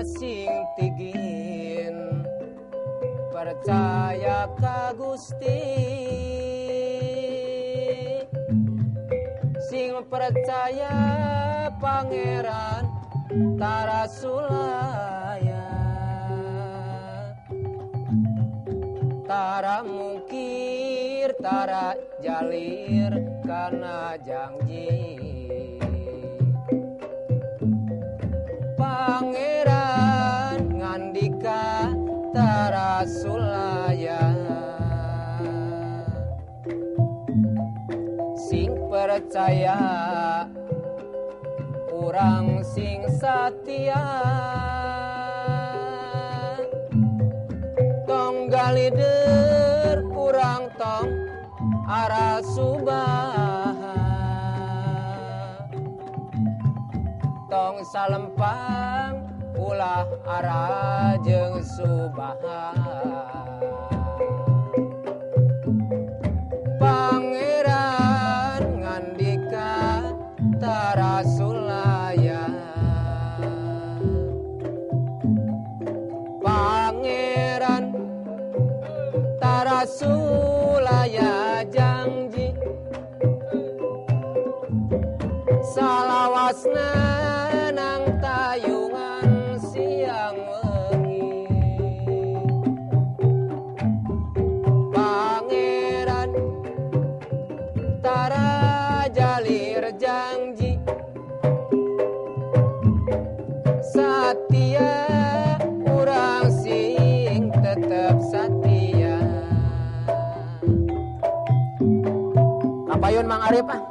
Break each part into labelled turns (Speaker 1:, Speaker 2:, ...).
Speaker 1: sing tigin percaya ka Gusti, sing percaya pangeran tara sulaya, tara mungkir tara jalir kana janji. Pangeran ngandika tara sulaya, sing percaya urang sing satia, tong galider urang tong arasubaha, tong salempang ulah ara jeung subaha. Pangeran ngandika tara sulaya, pangeran tara sulaya janji salawasna nang tayungan siang wengi. Pangeran tara jalir janji satia urang sing tetep satia. Kapayun Mang Arif ah.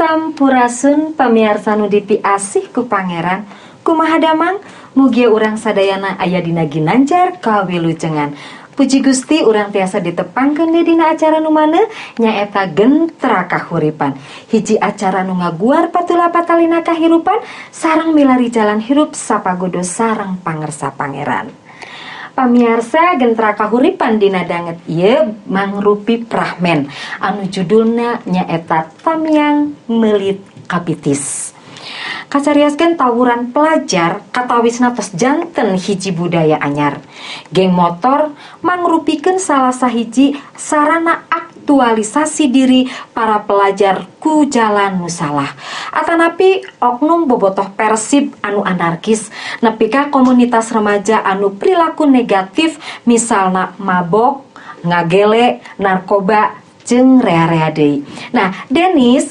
Speaker 2: Sampurasun pamiarsa nu dipiasih ku pangeran, kumaha damang mugia urang sadayana aya dina ginanjar kawilujengan. Puji Gusti urang tiasa ditepangkeun di dina acara nu maneh nyaeta Gentra Kahuripan, hiji acara nu ngaguar patula patalina kahirupan sareng milari jalan hirup sapagodo sareng pangersa pangeran. Pamiarsa Gentra Kahuripan dina danget ieu mangrupi prahmen anu judulna nyaeta Tamiang Meulit Kapitis. Kacarioskeun tawuran pelajar katawisna tos janten hiji budaya anyar. Geng motor mangrupikeun salah sahiji sarana aktualisasi diri para pelajar ku jalan nu salah. Atanapi oknum bobotoh Persib anu anarkis nepi ka komunitas remaja anu perilaku negatif misalna mabok, ngagele, narkoba jeung rea-rea deui. Nah, Denis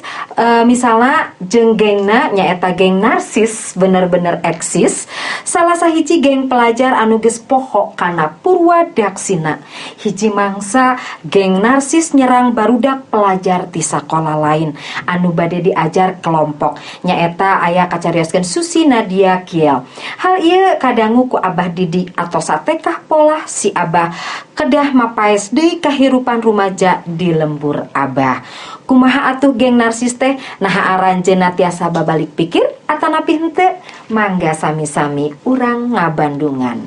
Speaker 2: misalnya jeung gengna nyaeta geng narsis bener-bener eksis, salah sahiji geng pelajar anu geus poho kana Purwadaksina. Hiji mangsa geng narsis nyerang barudak pelajar ti sakola lain anu bade diajar kelompok. Nyaeta aya kacarioskeun Susi Nadia Kiel. Hal ieu kadangu ku Abah Didi atau satekah pola si Abah kedah mapaes deui kahirupan rumaja di lembur Abah. Kumaha atuh geng narsis teh naha aranjeunna tiasa babalik pikir atanapi henteu? Mangga sami-sami urang ngabandungan.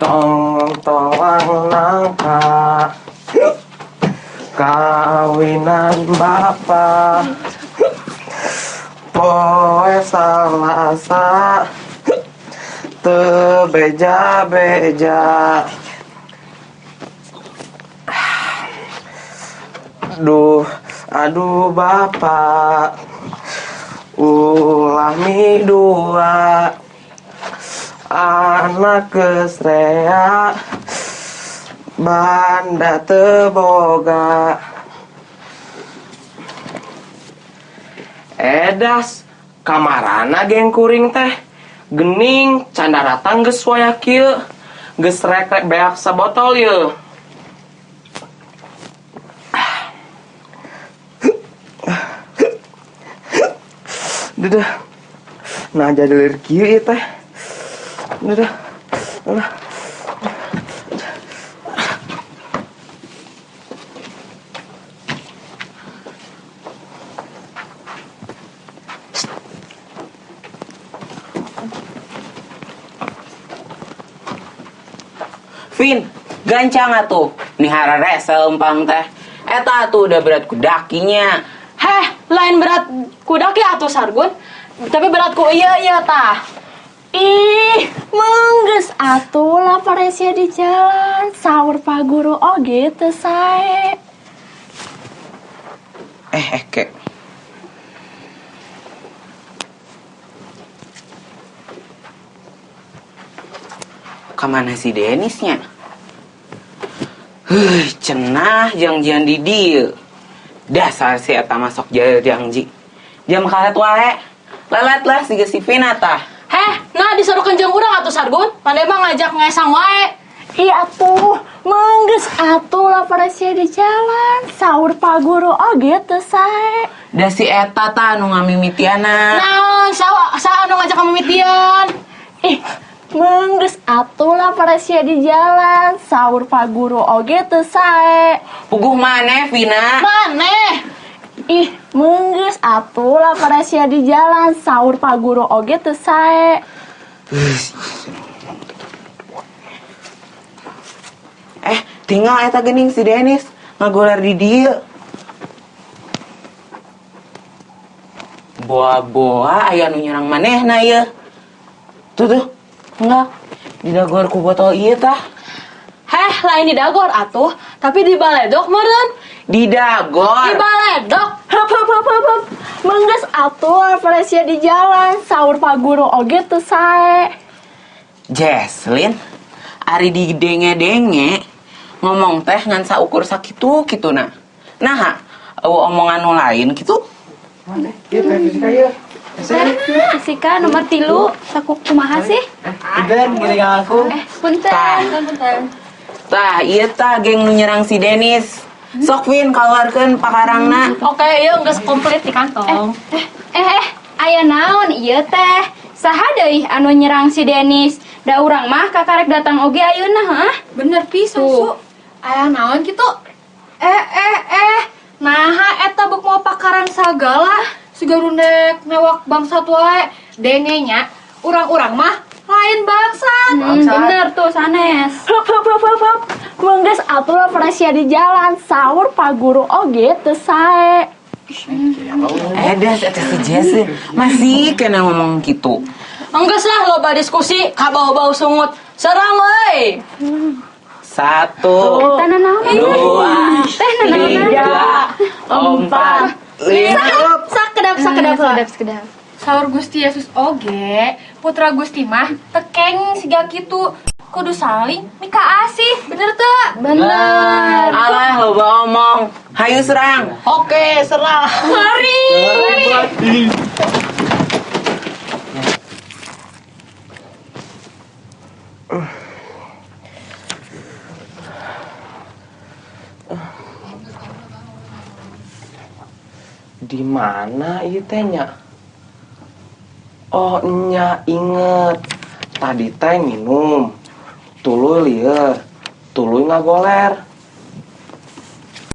Speaker 3: Tong-tong nangka kawinan bapa poe Salasa teu beja-beja. Aduh bapak ulah mi dua anak kesrea banda teboga. Edas kamarana geng kuring teh gening canda datang geus waya kieu geus rek beak sabotol yeuh. Duh, nah jadi lir kieu ieu teh. Duh.
Speaker 4: Vin, gancang atuh. Nih harare seumpang teh. Eta tuh udah berat kudakinya.
Speaker 5: Heh, lain berat kudaki atuh Sargun. Tapi beratku iya tah. Ih, menggeus atuh lah paresnya di jalan. Saur Pak Guru oge teu sae.
Speaker 4: Kek. Kemana si Denisnya? Cenah janjian di dieu. Dasar si eta masuk janji. Jam karet wae. Lelet lah si Vina tah.
Speaker 5: Heh, nah disuruh kenjeng urang atuh Sargun. Pandai mah ngajak ngesang wae.
Speaker 6: Iya atuh, menggeus atuh lah paresnya di jalan. Saur Pak Guru oge teu sae.
Speaker 4: Da si eta tah nu ngamimitiana.
Speaker 5: Naon, sa anu ngajak kamimitian.
Speaker 6: Ih, menggeus atuh lah paresnya di jalan. Saur Pak Guru oge teu sae.
Speaker 4: Puguh maneh Vina.
Speaker 5: Maneh.
Speaker 6: Ih, menggeus atuh lah paresnya di jalan. Saur Pak Guru oge teu sae.
Speaker 4: Tinggal eta geuning si Denis ngagoler di dieu. Boa-boa aya nu nyerang manehna ieu. Tuh, enggak. Didagor ku botol ieu tah.
Speaker 5: Heh, lain di dagor atuh, tapi di baledok meureun.
Speaker 4: Didagor.
Speaker 5: Di baledok.
Speaker 6: Hup. Menggeus atuh lah paresnya di jalan. Saur Pak Guru oge teu sae.
Speaker 4: Jesslyn, ari didenge-denge ngomong teh ngan saukur sakitu kituna. Nah, omongan nu lain kitu.
Speaker 7: Fisika nomor 3 sakuk kumaha sih? Punten.
Speaker 4: Tah, ieu tah geng nu nyerang si Denis. Sok Vin kaluarkeun pakarangna.
Speaker 5: Oke, ieu geus komplit di kantong.
Speaker 7: Aya naon ieu teh? Saha deui anu nyerang si Denis? Da urang mah kakarek datang oge ayeuna, hah?
Speaker 5: Bener pisan, Su. Aya naon kitu? Naha eta beuk mau pakarang sagala. Sigarundek newak bangsat wae. Dengenya urang-urang mah lain bangsat.
Speaker 7: Bener tuh sanes.
Speaker 6: Hup. Menggeus atuh lah paresnya di jalan. Saur Pak Guru oge teu sae.
Speaker 4: Das eta si Jesslyn masih kena ngomong kitu.
Speaker 5: Enggeus lah loba diskusi ka bau-bau sungut. Serang euy.
Speaker 4: 1,
Speaker 7: Teh naon?
Speaker 4: 2, 3, 4, 5.
Speaker 7: Sekedap.
Speaker 5: Saur Gusti Yesus oge, putra Gusti mah tekeng siga kitu. Kudu saling mika asih, bener teu?
Speaker 7: Bener.
Speaker 4: Alah loba omong. Hayu serang.
Speaker 5: Oke, serang. Mari.
Speaker 3: Di mana ieu teh nya? Oh, nya inget. Tadi teh minum. Tuluy lieur. Tuluy ngagoler.